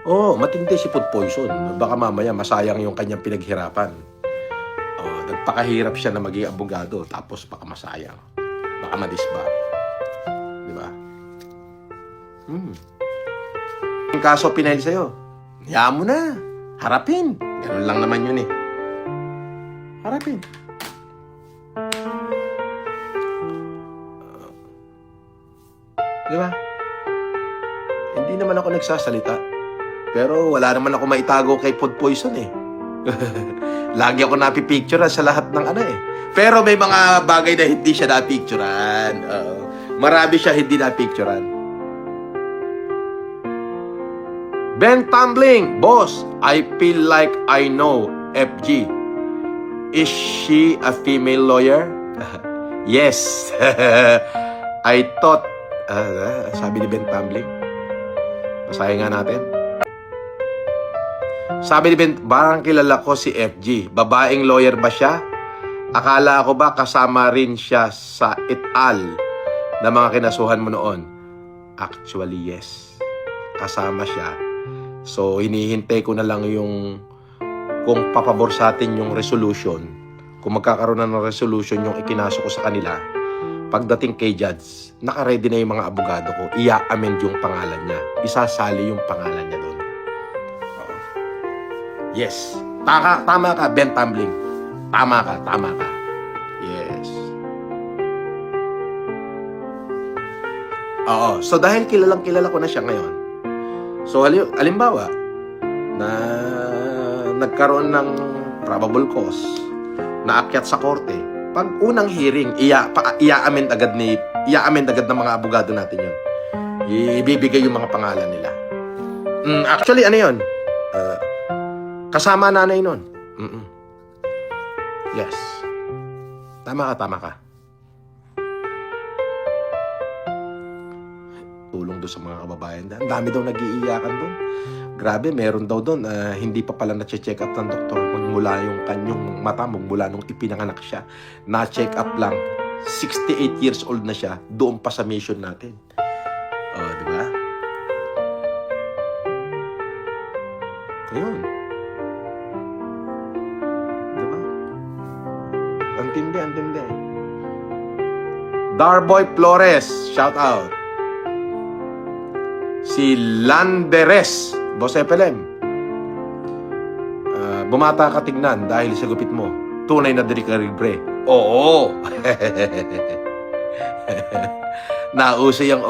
Oo, matindi si food poison. Baka mamaya masayang yung kanyang pinaghirapan. Nagpakahirap siya na maging abogado, tapos baka masayang. Baka madisba. Di ba? Yung kaso pinail sa'yo, hayaan mo na. Harapin. Ganun lang naman yun eh. Harapin. Di ba? Hindi naman ako nagsasalita. Pero wala naman ako maitago kay food poison eh. Lagi ako napipicturean sa lahat ng ano eh. Pero may mga bagay na hindi siya napicturean. Marami siya hindi napicturean. Ben Tumbling, boss, I feel like I know FG. Is she a female lawyer? Yes. I thought, sabi ni Ben Tumbling. Basahin nga natin. Sabi ni Ben, parang kilala ko si FG. Babaeng lawyer ba siya? Akala ko ba kasama rin siya sa et al. Na mga kinasuhan mo noon? Actually, yes. Kasama siya. So, hinihintay ko na lang yung kung papabor sa atin yung resolution. Kung magkakaroon na ng resolution yung ikinaso ko sa kanila. Pagdating kay judge, naka-ready na yung mga abogado ko. I-amend yung pangalan niya. Isasali yung pangalan niya doon. Yes. Tama ka, Ben Tumbling. Tama ka. Yes. Oo. So, dahil kilala ko na siya ngayon. So, halimbawa, na nagkaroon ng probable cause, naakyat sa korte, pag unang hearing, i-amend agad ng mga abogado natin yun. Ibibigay yung mga pangalan nila. Actually, ano yun? Kasama nanay nun. Yes. Tama ka. Tulong doon sa mga kababayan. Ang dami daw nag-iiyakan doon. Grabe, meron daw doon. Hindi pa pala na-check up ng doktor magmula yung kanyang mata, magmula nung ipinanganak siya. Na-check up lang. 68 years old na siya. Doon pa sa mission natin. Di ba? Ayun. Antindi. Darboy Flores, shout out. Si Landeres, Boss FLM. Bumata ka tignan dahil sa gupit mo. Tunay na libre. Oo. Nauso yung